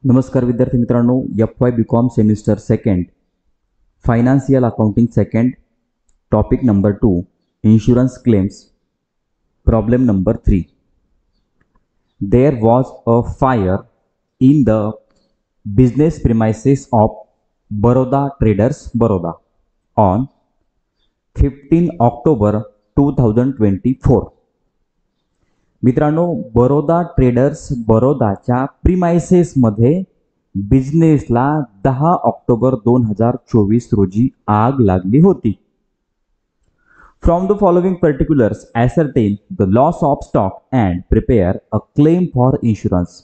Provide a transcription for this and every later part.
नमस्कार विद्यार्थी मित्रांनो, FY BCom semester second financial accounting second topic number 2 insurance claims problem number 3. There was a fire in the business premises of Baroda Traders Baroda on 15 October 2024. मित्रांनो, Baroda traders बरोदाच्या प्रिमाइसेसमध्ये बिझनेसला 10 October 2024 रोजी आग लागली होती. From the following particulars ascertain the loss of stock and prepare a claim for insurance.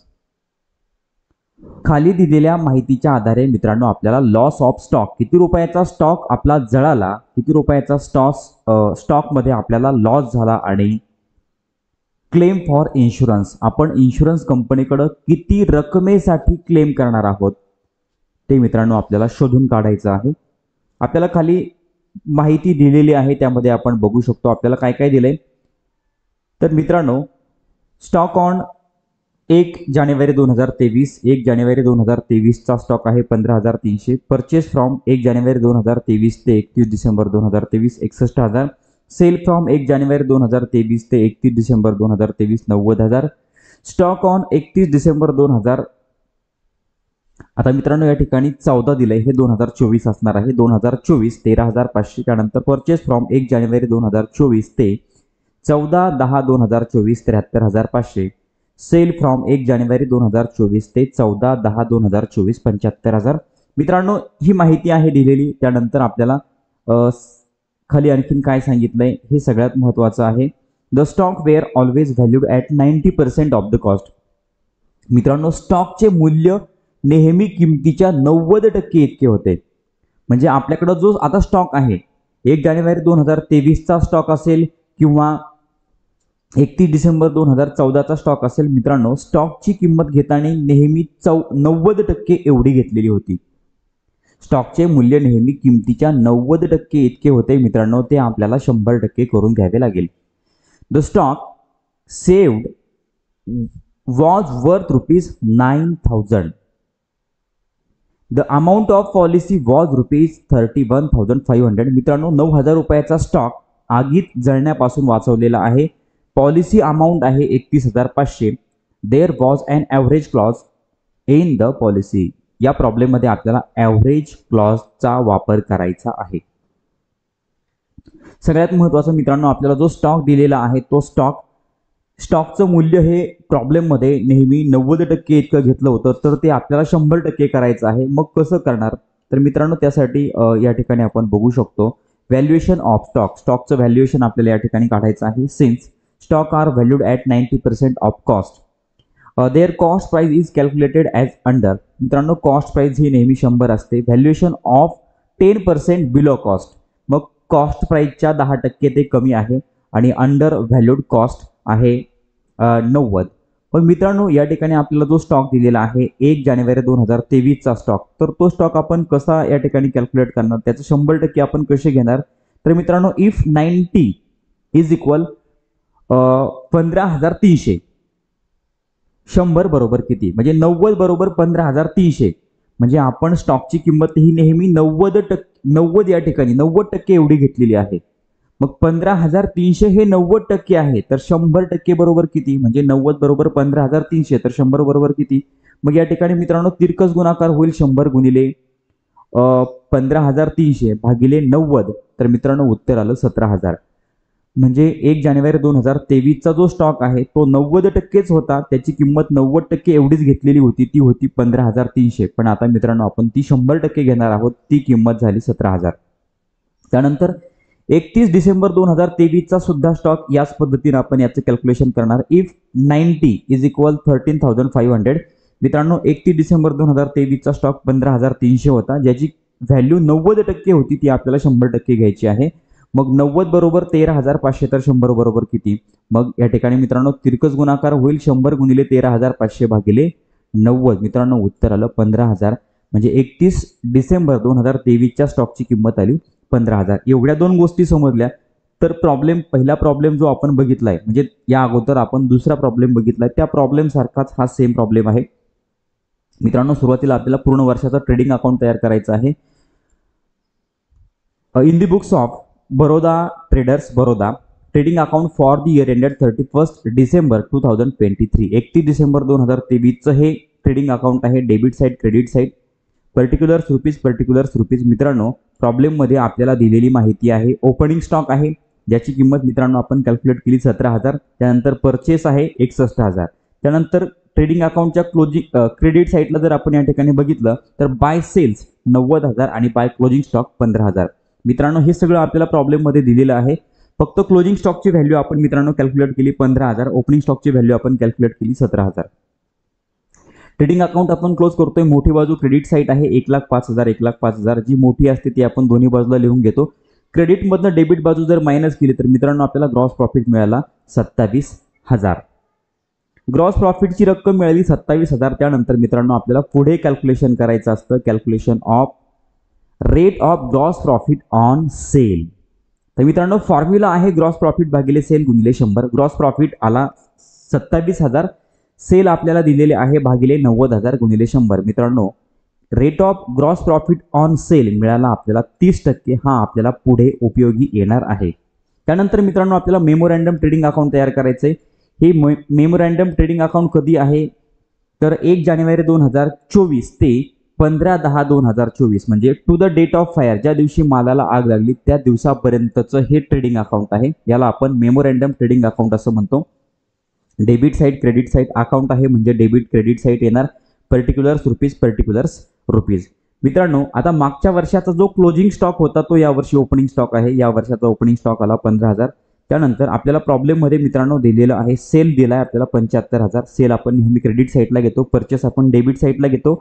खाली दिलेल्या माहितीच्या आधारे मित्रांनो आपल्याला लॉस ऑफ स्टॉक, किती रुपयाचा स्टॉक आपला जळाला, किती रुपयाचा स्टॉकमध्ये आपल्याला लॉस झाला आणि क्लेम फॉर इन्शुरन्स, आपण इन्शुरन्स कंपनीकडे किती रकमेसाठी क्लेम करणार आहोत ते मित्रांनो आपल्याला शोधून काढायचं आहे. आपल्याला खाली माहिती दिलेली आहे, त्यामध्ये आपण बघू शकतो आपल्याला काय काय दिलंय. तर मित्रांनो, स्टॉक ऑन 1 जानेवारी 2023, 1 जानेवारी 2023 चा स्टॉक आहे 15,300. परचेस फ्रॉम 1 जानेवारी 2023 ते 31 डिसेंबर 2023 61,000. सेल फ्रॉम 1 जानेवारी 2023 ते 31 डिसेंबर 2023 90,000. Stock on 31 December 2000. आता मित्रांनो या ठिकाणी 14 दिलंय, हे 2024 असणार आहे. 2024 13,500. त्यानंतर परचेस फ्रॉम 1 जानेवारी 2024 ते 14/10/2024 73,500. सेल फ्रॉम 1 जानेवारी 2024 ते 14/10/2024 75,000. मित्रांनो ही माहिती आहे दिलेली. त्यानंतर आपल्याला खाली आणखीन काय सांगितलंय हे सगळ्यात महत्त्वाचं आहे. The stock were always valued at 90% of the cost. मित्रांनो स्टॉकचे मूल्य नेहमी किमतीच्या 90% इतके होते. म्हणजे आपल्याकडे जो आता स्टॉक आहे 1 जानेवारी 2023 चा स्टॉक असेल किंवा 31 डिसेंबर 2014 चा स्टॉक असेल, मित्रांनो स्टॉकची किंमत घेताना नेहमी 90% एवढी घेतलेली होती. स्टॉकचे मूल्य नेहमी किमतीच्या 90% इतके होते मित्रांनो, ते आपल्याला 100% करून घ्यावे लागेल. The stock saved was worth ₹9,000. The amount of policy was ₹31,500. मित्रांनो 9,000 रुपयाचा स्टॉक आगीत जळण्यापासून वाचवलेला आहे. पॉलिसी अमाऊंट आहे 31,500. There was an average clause in the policy. या प्रॉब्लेम मध्ये आपल्याला ॲव्हरेज क्लॉजचा वापर करायचा आहे. सगळ्यात महत्त्वाचं मित्रांनो, आपल्याला जो स्टॉक दिलेला आहे तो स्टॉकचं मूल्य हे प्रॉब्लेम मध्ये नेहमी 90% इतकं घेतलं होतं, तर ते आपल्याला 100% करायचं आहे. मग कसं करणार? तर मित्रांनो त्यासाठी या ठिकाणी आपण बघू शकतो व्हॅल्युएशन ऑफ स्टॉक. स्टॉकचं व्हॅल्युएशन आपल्याला या ठिकाणी काढायचं आहे. Since stock are valued at 90% of cost, their cost price is calculated as under. मित्रांनो कॉस्ट प्राइस ही नेहमी 100 असते. Valuation of 10% below cost. मग कॉस्ट प्राइसच्या 10% ते कमी आहे आणि अंडर व्हॅल्यूड कॉस्ट आहे 90. पण मित्रांनो या ठिकाणी आपल्याला जो स्टॉक दिलेला आहे 1 जानेवारी 2023 चा स्टॉक, तर तो स्टॉक आपण कसा या ठिकाणी कॅल्क्युलेट करणार, त्याचं 100% आपण कसे घेणार? तर मित्रांनो इफ 90 इज इक्वल 15,300, 100 बरोबर किती, म्हणजे 90 बरोबर 15,300. म्हणजे आपण स्टॉकची किंमत ही नेहमी 90 या ठिकाणी 90% एवढी घेतलेली आहे. मग 15,300 हे 90% आहे, तर 100% बरोबर किती, म्हणजे 90 बरोबर 15,300, तर 100 बरोबर किती? मग या ठिकाणी मित्रांनो तिरकस गुणाकार होईल 100 गुणिले 15,300 भागिले 90. तर मित्रांनो उत्तर आलं 17,000. म्हणजे 1 जानेवारी 2023 चा जो स्टॉक आहे तो 90%च होता, त्याची किंमत 90% एवढीच घेतलेली होती, ती होती 15,300. पण आता मित्रांनो आपण ती 100% घेणार आहोत, ती किंमत झाली 17,000. त्यानंतर 31 डिसेंबर 2023 चा सुद्धा स्टॉक याच पद्धतीने आपण याचं कॅल्क्युलेशन करणार. If 90 is equal 13,500. मित्रांनो 31 डिसेंबर 2023 चा स्टॉक 15,300 होता, ज्याची व्हॅल्यू 90% होती, ती आपल्याला 100% घ्यायची आहे. मग 90 बरोबर 13,500, तर 100 बरोबर किती? मग या ठिकाणी मित्रांनो तिरकस गुणाकार होईल 100 गुणिले 13,500 भागिले 90. मित्रांनो उत्तर आलं 15,000. म्हणजे 31 डिसेंबर 2023 च्या स्टॉकची किंमत आली 15,000. एवढ्या दोन गोष्टी समजल्या तर पहिला प्रॉब्लेम जो आपण बघितलाय, म्हणजे या अगोदर आपण दुसरा प्रॉब्लेम बघितलाय त्या प्रॉब्लेम सारखाच हा सेम प्रॉब्लेम आहे. मित्रांनो सुरुवातीला आपल्याला पूर्ण वर्षाचा ट्रेडिंग अकाउंट तयार करायचं आहे. In the books of Baroda traders Baroda trading account for the year ended 31 December 2023. 31 December 2023 हे ट्रेडिंग अकाउंट आहे. Debit side credit side particulars rupees. मित्रांनो प्रॉब्लेममध्ये आपल्याला दिलेली माहिती आहे. ओपनिंग स्टॉक आहे ज्याची किंमत मित्रांनो आपण कॅल्क्युलेट केली 17,000. त्यानंतर परचेस आहे 61,000. त्यानंतर ट्रेडिंग अकाउंटच्या क्लोजिंग क्रेडिट साईडला जर आपण या ठिकाणी बघितलं तर बाय सेल्स 90,000 आणि बाय क्लोजिंग स्टॉक 15,000. मित्रांनो हे सगळं आपल्याला प्रॉब्लेममध्ये दिलेलं आहे. फक्त क्लोजिंग स्टॉकची व्हॅल्यू आपण मित्रांनो कॅल्क्युलेट केली 15,000. ओपनिंग स्टॉकची व्हॅल्यू आपण कॅल्क्युलेट केली 17,000. ट्रेडिंग अकाउंट आपण क्लोज करतोय. मोठी बाजू क्रेडिट साईड आहे 1,05,000 1,05,000. जी मोठी असते ती आपण दोन्ही बाजूला लिहून घेतो. क्रेडिटमधनं डेबिट बाजू जर मायनस केली तर मित्रांनो आपल्याला ग्रॉस प्रॉफिट मिळाला 27,000. ग्रॉस प्रॉफिटची रक्कम मिळाली 27,000. त्यानंतर मित्रांनो आपल्याला पुढे कॅल्क्युलेशन करायचं असतं. Calculation of rate of gross profit on sale. तर मित्रांनो फॉर्म्युला आहे ग्रॉस प्रॉफिट भागिले सेल गुणिले 100. ग्रॉस प्रॉफिट आला 27,000. सेल आपल्याला दिलेले आहे भागिले 90,000 गुणिले 100. मित्रांनो rate of gross profit on sale मिळाला आपल्याला 30%. हा आपल्याला पुढे उपयोगी येणार आहे. त्यानंतर मित्रांनो आपल्याला मेमोरँडम ट्रेडिंग अकाउंट तयार करायचे. हे मेमोरँडम ट्रेडिंग अकाउंट कधी आहे तर 1 जानेवारी 2024 ते 15/10/2024 म्हणजे to the date of fire, ज्या दिवशी मालाला आग लागली त्या दिवसापर्यंतचं हे ट्रेडिंग अकाउंट आहे. याला आपण मेमोरँडम ट्रेडिंग अकाउंट असं म्हणतो. Debit side credit side account आहे म्हणजे डेबिट क्रेडिट साईड येणार. Particulars rupees. मित्रांनो आता मागच्या वर्षाचा जो क्लोजिंग स्टॉक होता तो यावर्षी ओपनिंग स्टॉक आहे. या वर्षाचा ओपनिंग स्टॉक आला 15,000. त्यानंतर आपल्याला प्रॉब्लेममध्ये मित्रांनो दिलेलं आहे सेल दिलाय आपल्याला 75,000. सेल आपण नेहमी क्रेडिट साईडला घेतो. परचेस आपण डेबिट साईडला घेतो.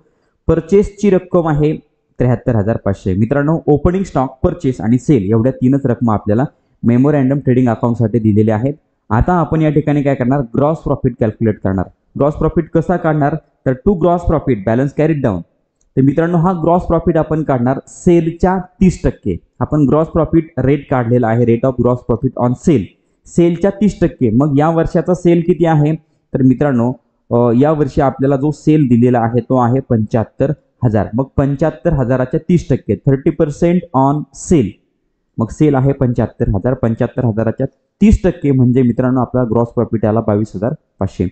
परचेसची रक्कम आहे 73,500. मित्रांनो ओपनिंग स्टॉक परचेस आणि सेल एवढ्या तीनच रक्कम आपल्याला मेमोरँडम ट्रेडिंग अकाउंटसाठी दिलेल्या आहेत. आता आपण या ठिकाणी काय करणार ग्रॉस प्रॉफिट कॅल्क्युलेट करणार. ग्रॉस प्रॉफिट कसा काढणार तर to gross profit balance carried down. तर मित्रांनो हा ग्रॉस प्रॉफिट आपण काढणार सेलच्या 30%. आपण ग्रॉस प्रॉफिट रेट काढलेला आहे. Rate of gross profit on sale सेलच्या 30%. मग या वर्षाचा सेल किती आहे तर मित्रांनो या वर्षी आपल्याला जो सेल दिलेला आहे तो आहे 75,000. मग 75,000च्या 30% 30% ऑन सेल. मग सेल आहे 75,000. 75,000च्या 30% म्हणजे मित्रांनो आपला ग्रॉस प्रॉफिट आला 22,500.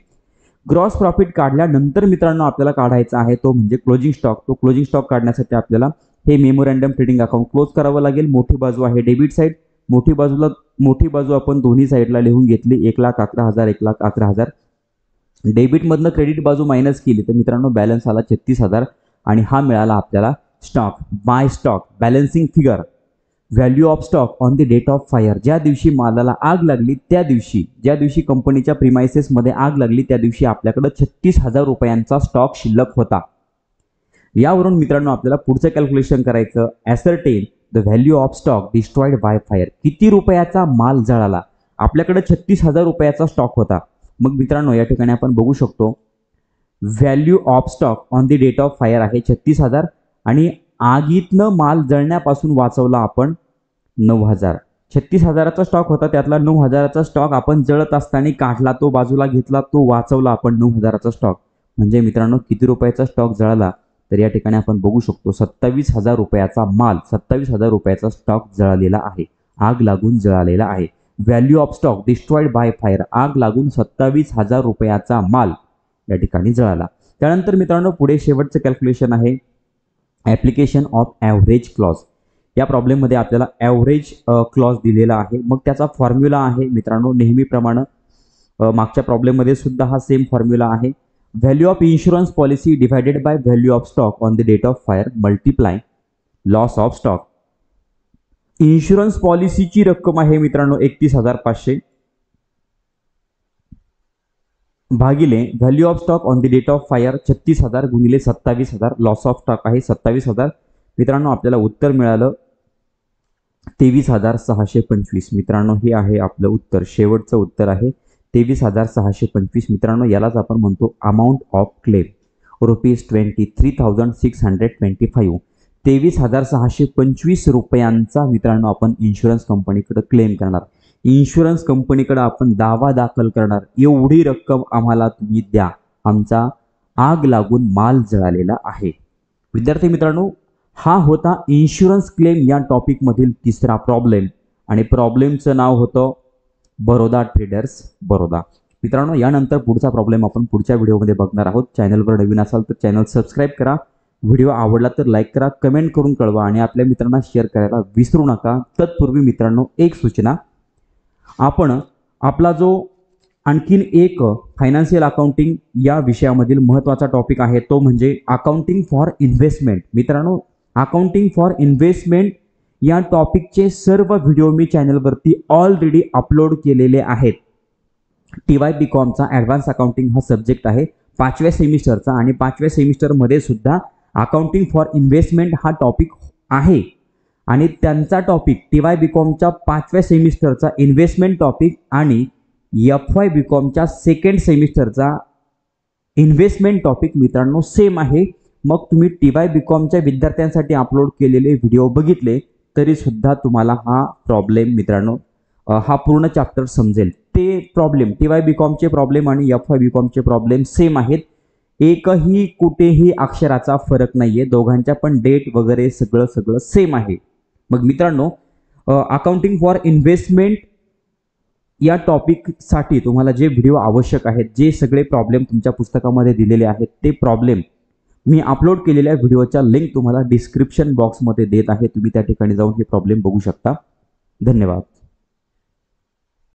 ग्रॉस प्रॉफिट काढल्यानंतर मित्रांनो आपल्याला काढायचा आहे तो म्हणजे क्लोजिंग स्टॉक. तो क्लोजिंग स्टॉक काढण्यासाठी आपल्याला हे मेमोरँडम ट्रेडिंग अकाउंट क्लोज करावं लागेल. मोठी बाजू आहे डेबिट साईड. मोठी बाजू आपण दोन्ही साईडला लिहून घेतली 1,11,000 1,11,000. डेबिटमधनं क्रेडिट बाजू मायनस केली तर मित्रांनो बॅलन्स आला 36,000 आणि हा मिळाला आपल्याला stock. By stock balancing figure value of stock on the date of fire. ज्या दिवशी मालाला आग लागली त्या दिवशी ज्या दिवशी कंपनीच्या प्रिमायसेसमध्ये आग लागली त्या दिवशी आपल्याकडे 36,000 रुपयांचा स्टॉक शिल्लक होता. यावरून मित्रांनो आपल्याला पुढचं कॅल्क्युलेशन करायचं. Ascertain the value of stock destroyed by fire. किती रुपयाचा माल जळाला. आपल्याकडे 36,000 रुपयाचा स्टॉक होता. मग मित्रांनो या ठिकाणी आपण बघू शकतो value of stock on the date of fire आहे 36,000 आणि आगीतनं माल जळण्यापासून वाचवला आपण 9,000. 36,000चा स्टॉक होता त्यातला 9,000चा स्टॉक आपण जळत असताना काढला, तो बाजूला घेतला, तो वाचवला आपण 9,000चा स्टॉक. म्हणजे मित्रांनो किती रुपयाचा स्टॉक जळाला तर या ठिकाणी आपण बघू शकतो 27,000 रुपयाचा माल 27,000 रुपयाचा स्टॉक जळालेला आहे. आग लागून जळालेला आहे. Value of stock destroyed by fire आग लागून 27,000 रुपयाचा माल या ठिकाणी जळाला. त्यानंतर मित्रांनो पुढे शेवटचं कॅल्क्युलेशन आहे ॲप्लिकेशन ऑफ ॲव्हरेज क्लॉज. या प्रॉब्लेममध्ये आपल्याला ॲव्हरेज क्लॉज दिलेला आहे. मग त्याचा फॉर्म्युला आहे मित्रांनो नेहमीप्रमाणे मागच्या प्रॉब्लेममध्ये सुद्धा हा सेम फॉर्म्युला आहे. Value of insurance policy divided by value of stock on the date of fire multiply loss of stock. Insurance पॉलिसीची रक्कम आहे मित्रांनो 31,500 भागिले value of stock on the date of fire 36,000 गुणिले 27,000. लॉस ऑफ स्टॉक आहे 27,000. मित्रांनो आपल्याला उत्तर मिळालं 23,625. मित्रांनो हे आहे आपलं उत्तर. शेवटचं उत्तर आहे 23,625. मित्रांनो यालाच आपण म्हणतो अमाऊंट ऑफ क्लेम ₹23,625. 23,625 रुपयांचा मित्रांनो आपण इन्शुरन्स कंपनीकडे क्लेम करणार. इन्शुरन्स कंपनीकडे आपण दावा दाखल करणार एवढी रक्कम आम्हाला तुम्ही द्या. आमचा आग लागून माल जळालेला आहे. विद्यार्थी मित्रांनो, हा होता इन्शुरन्स क्लेम या टॉपिकमधील तिसरा प्रॉब्लेम आणि प्रॉब्लेमचं नाव होतं बरोदा ट्रेडर्स बरोदा. मित्रांनो, यानंतर पुढचा प्रॉब्लेम आपण पुढच्या व्हिडिओमध्ये बघणार आहोत. चॅनलवर नवीन असाल तर चॅनल सबस्क्राईब करा. व्हिडिओ आवडला तर लाईक करा, कमेंट करून कळवा आणि आपल्या मित्रांना शेअर करायला विसरू नका. तत्पूर्वी मित्रांनो, एक सूचना, आपण आपला जो आणखीन एक फायनान्शियल अकाउंटिंग या विषयामधील महत्त्वाचा टॉपिक आहे तो म्हणजे अकाउंटिंग फॉर इन्व्हेस्टमेंट. मित्रांनो, अकाउंटिंग फॉर इन्व्हेस्टमेंट या टॉपिकचे सर्व व्हिडिओ मी चॅनलवरती ऑलरेडी अपलोड केलेले आहेत. TY-BCOMचा ॲडव्हान्स अकाउंटिंग हा सब्जेक्ट आहे 5व्या सेमिस्टरचा आणि 5व्या सेमिस्टरमध्ये सुद्धा अकाउंटिंग फॉर इन्व्हेस्टमेंट हा टॉपिक आहे आणि त्यांचा टॉपिक TY-BCOMच्या 5व्या सेमिस्टरचा इन्व्हेस्टमेंट टॉपिक आणि FY-BCOMच्या सेकंड सेमिस्टरचा इन्व्हेस्टमेंट टॉपिक मित्रांनो सेम आहे. मग तुम्ही TY-BCOMच्या विद्यार्थ्यांसाठी अपलोड केलेले व्हिडिओ बघितले तरी सुद्धा तुम्हाला हा प्रॉब्लेम मित्रांनो हा पूर्ण चॅप्टर समजेल. ते प्रॉब्लेम TY-BCOMचे प्रॉब्लेम आणि FY-BCOMचे प्रॉब्लेम सेम आहेत. एकही कुठेही अक्षराचा फरक नाहीये. दोघांच्या पण डेट वगैरे सगळं सेम आहे. मग मित्रांनो, अकाउंटिंग फॉर इन्व्हेस्टमेंट या टॉपिकसाठी तुम्हाला जे व्हिडिओ आवश्यक आहेत, जे सगळे प्रॉब्लेम तुमच्या पुस्तकामध्ये दिलेले आहेत, ते प्रॉब्लेम मी अपलोड केलेल्या व्हिडिओच्या लिंक तुम्हाला डिस्क्रिप्शन बॉक्समध्ये देत आहे. तुम्ही त्या ठिकाणी जाऊन हे प्रॉब्लेम बघू शकता. धन्यवाद.